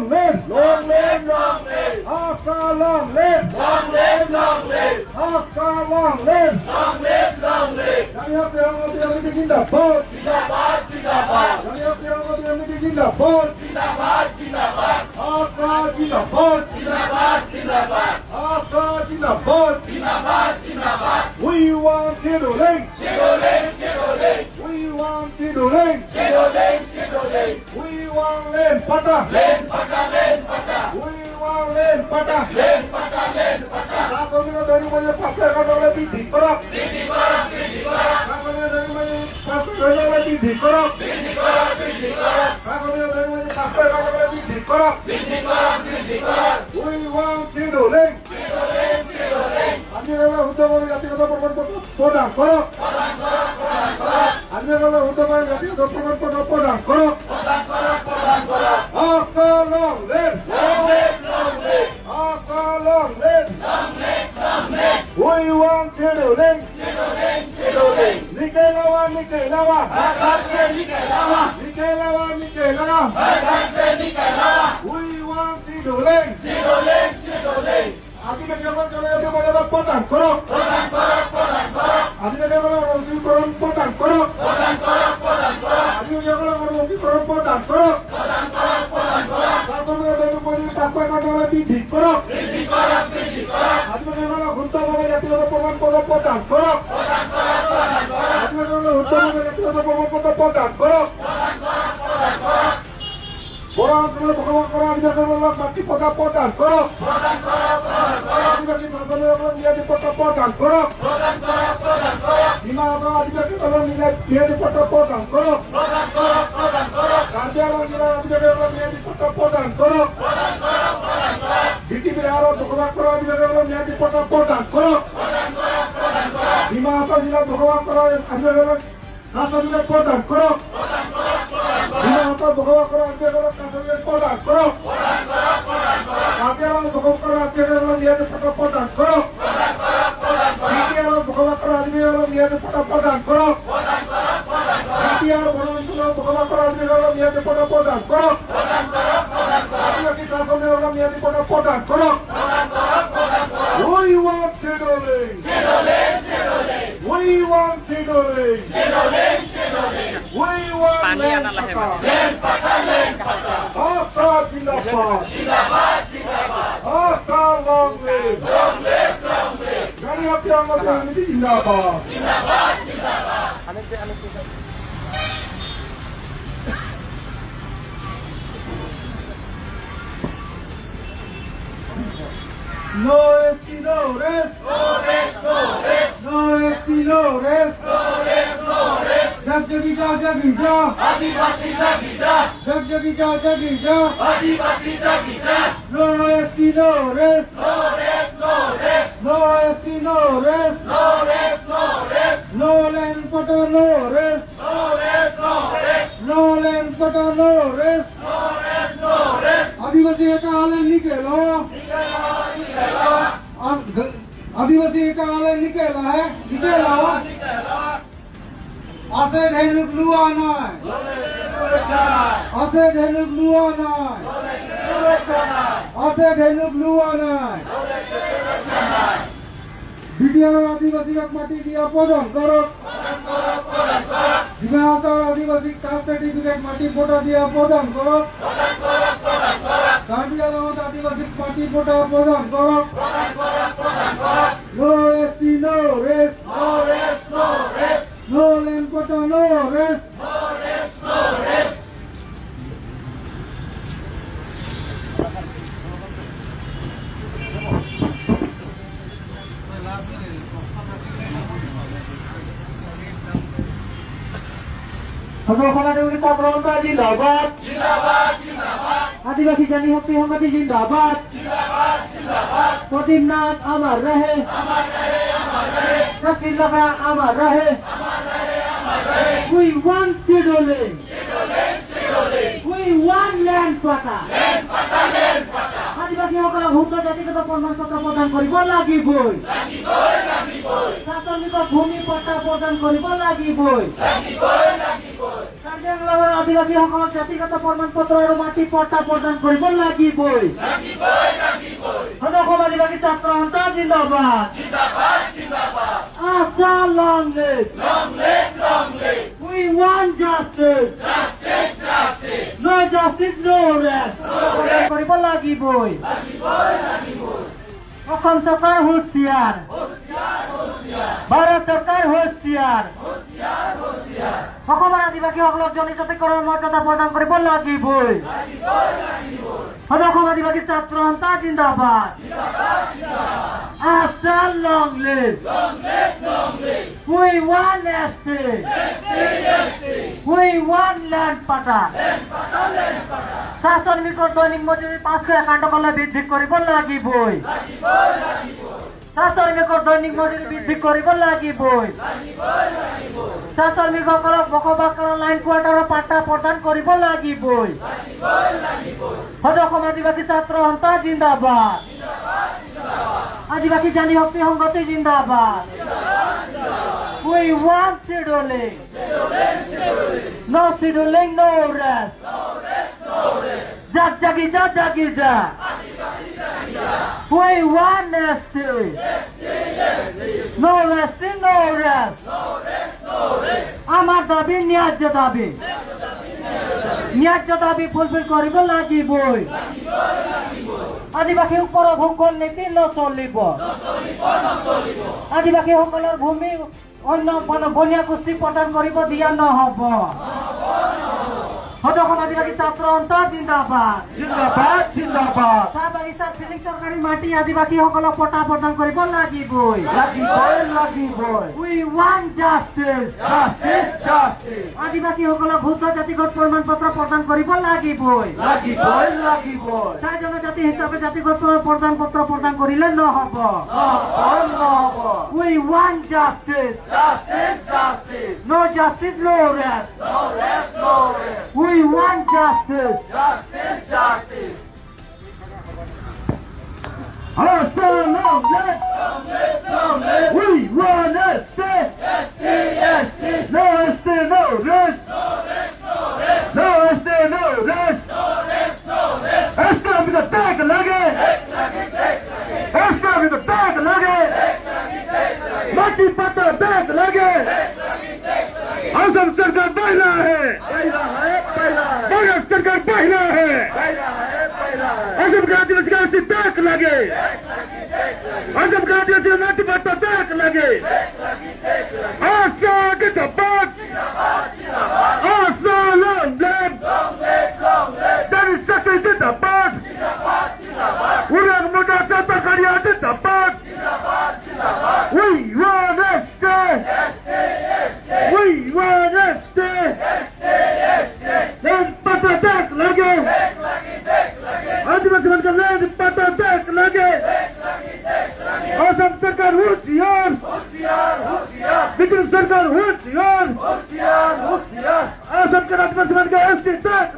live. Long live, long live. Hakka long live. Long live, long live. Hakka long live. Long live, long live. Jaya Piranga Piranga Jindabad. Zindabad, zindabad. Jaya Piranga Piranga Jindabad. Zindabad, zindabad. Hakka Jindabad. Zindabad, zindabad. Hakka Jindabad. Zindabad, zindabad. We want Tiruling. Tiruling, tiruling. We want Tiruling. Tiruling, tiruling. We want Len Pata. Len pata, len pata. We want Len Pata. Len pata, len pata. Kakonya dari mana pakai kalau lebih dikorok. Bidi korak, bidi korak. Kakonya dari mana pakai kalau lebih dikorok. Bidi korak, bidi korak. Kakonya dari mana pakai kalau lebih dikorok. Bidi korak, bidi korak. We want Tiruling. Tiruling, tiruling. Kami kalau untuk menjadi podang korok. Podang korak, podang korak. Kami kalau untuk menjadi podang korok. Podang korak, podang korak. Hakka long live. Long live, long live. Hakka long live. Long live, long live. We want Tiruling. Tiruling, tiruling. Nikai lawa. Bakar se nikai lawa. Nikai lawa. Bakar se nikai lawa. We want Tiruling. Tiruling, tiruling. Adi kerjakan kalau ada pada podang korok. Podang korak, podang korak. Adi kerjakan kalau orang korok podang korok. Podang korak, podang korak. Adi kerjakan kalau orang korok podang korok. Podang korak, podang korak. Kalau ada orang pakai kalau lebih dikorok. Bidi korak, bidi korak. Adi kerjakan kalau untuk menjadi orang podang korok. Podang korak, podang korak. Adi kerjakan kalau untuk menjadi orang podang korok. Podang korak, podang korak. Orang kalau berkorok adi kerjakan kalau mati podang korok. Podang korak, podang korak. Adi kerjakan kalau orang menjadi podang korok. Podang korak, podang korak. Di mana adi kerjakan kalau menjadi podang korok. Podang korak, podang korak. Kerja orang adi kerjakan kalau menjadi podang korok. Podang korak, podang korak. Di Biharo berkorok adi kerjakan kalau menjadi podang korok. Podang korak, podang korak. Di mana jika berkorok adi kerjakan kasar juga podang korok. Podang korak, podang korak. Di mana berkorok adi kerjakan kasar juga podang korok. Podang korak, podang korak. Kerja orang berkorok adi kerjakan kalau menjadi podang korok. Podang korak, podang korak. Di Biharo berkorok adi kerjakan kalau menjadi podang korok. Podang korak, podang korak. Di Biharo berkorok adi kerjakan kalau menjadi podang korok. Podang korak, podang korak. Adi kita kalau menjadi podang korok. Podang korak, podang korak. We want Tiruling. Tiruling, tiruling. We want Tiruling. Tiruling, tiruling. We want Panian Len Allah Pata. Len pata, len pata. Hakka Jindabad. Zindabad, zindabad. Hakka long live. Long live, long live. Jaya Piranga Piranga Jindabad. Zindabad, zindabad. No esti no res. No rest, no rest. No esti no res. No rest, no rest. Jagja. Adivasi jagija. Jagja. Adivasi jagija. No esti no res. No rest, no rest. No esti no res. No rest, no rest. No Len Pata no res. No rest, no rest. No Len Pata no res. No rest, no rest. आदिवासी का आलय निकला आदिवासी का आलय निकला आसे धेनुक लुआना आसे धेनुक लुआना आसे धेनुक लुआना बिटिया आदिवासी का माटी दिया प्रदान करो विवाह आदिवासी कास्ट सर्टिफिकेट माटी फोटा दिया प्रदान करो आदिवासी पार्टी फोटा प्रदान करो no ST no rest No rest, no rest. No land फोटा no rest No rest, no rest. जिंदाबाद जिंदाबाद, जिंदाबाद. आदिवासी जनी हस्ती हमती जिंदाबाद जिंदाबाद, जिंदाबाद. प्रदीपनाथ अमर रहे अमर रहे, अमर रहे. सचिन लगा अमर रहे अमर रहे, अमर रहे. We want Tiruling. Tiruling, tiruling. We want land pata. Len pata, len pata. आदिवासीসকলক ভূত জাতিগত প্ৰমাণপত্ৰ প্ৰদান কৰিব লাগিবই লাগিবই, লাগিবই. প্ৰাথমিক ভূমি পট্টা প্ৰদান কৰিব লাগিবই লাগিবই, লাগিবই. বেংগলৰ আদিবাসীসকলক জাতিগত প্ৰমাণ পত্ৰ আৰু মাটি পট্টা প্ৰদান কৰিব লাগিবই। অসম আদিবাসী ছাত্ৰ সন্থা জিন্দাবাদ। AASA long live. We want justice. No justice, no rest. কৰিব লাগিবই। অসম চৰকাৰ হুঁচিয়াৰ। ভাৰত চৰকাৰ হুঁচিয়াৰ। অসমৰ আদিবাসীসকলক জনজাতিকৰণৰ মৰ্যাদা প্ৰদান কৰিব লাগিবই। অসম আদিবাসী ছাত্ৰ সন্থা জিন্দাবাদ। AASA long live. We want justice. We want land পাটা। চাহ শ্ৰমিকৰ দৈনিক মজুৰি 551 টকালৈ বৃদ্ধি কৰিব লাগিবই। চাহ শ্ৰমিকৰ দৈনিক মজুৰি বৃদ্ধি কৰিব লাগিবই। চাহ শ্ৰমিকসকলক বসবাস কৰা লাইন কোৱাৰ্টাৰৰ পাট্টা প্ৰদান কৰিব লাগিবই। অসম আদিবাসী ছাত্ৰ সন্থা জিন্দাবাদ। আদিবাসী জাতি শক্তি সংগঠন জিন্দাবাদ। We want scheduling. No scheduling, no rest. Jagi ja. We want justice. No rest, no rest. আমার দাবি ন্যায্য দাবি। ন্যায্য দাবি ফুলফিল কৰিব লাগিবই। আদিবাসী ওপৰত হুকুম নীতি নচলিব। আদিবাসীসকলৰ ভূমি অন্য বনীয়া গোষ্ঠী প্ৰদান কৰিব দিয়া নহ'ব। অসম আদিবাসী ছাত্ৰ সন্থা জিন্দাবাদ। চাহ বাগিচাত ফিলিং চৰকাৰী মাটি আদিবাসীসকলক পট্টা প্ৰদান কৰিব লাগিবই। We want justice. আদিবাসীসকলক শুদ্ধ জাতিগত প্ৰমাণ পত্ৰ প্ৰদান কৰিব লাগিবই। চাহ জনজাতি হিচাপে জাতিগত প্ৰমাণ পত্ৰ প্ৰদান কৰিলে নহ'ব। We want justice. No justice, no rest. We want justice. Hasta long live. We want justice. No justice, no rest. No justice, no rest. Hasta with the tag lage. Hasta with the tag lage. Mati pata tag lage. Assam सरकार पहला है। भारत सरकार पहला है। असम का आदिवासी तक लगे। असम का आदिवासी माटी पट्टा तक लगे। आशा जिंदाबाद। आशा लॉन्ग लिव। दलित शक्ति जिंदाबाद। उड़न मुंडा सरकारिया जिंदाबाद। We want justice. We want justice. Land pata tak lage. आदिवासी बनकर land pata tak lage. Assam सरकार होशियार। बिजली सरकार होशियार। असम के आदिवासी बनकर एसटी tak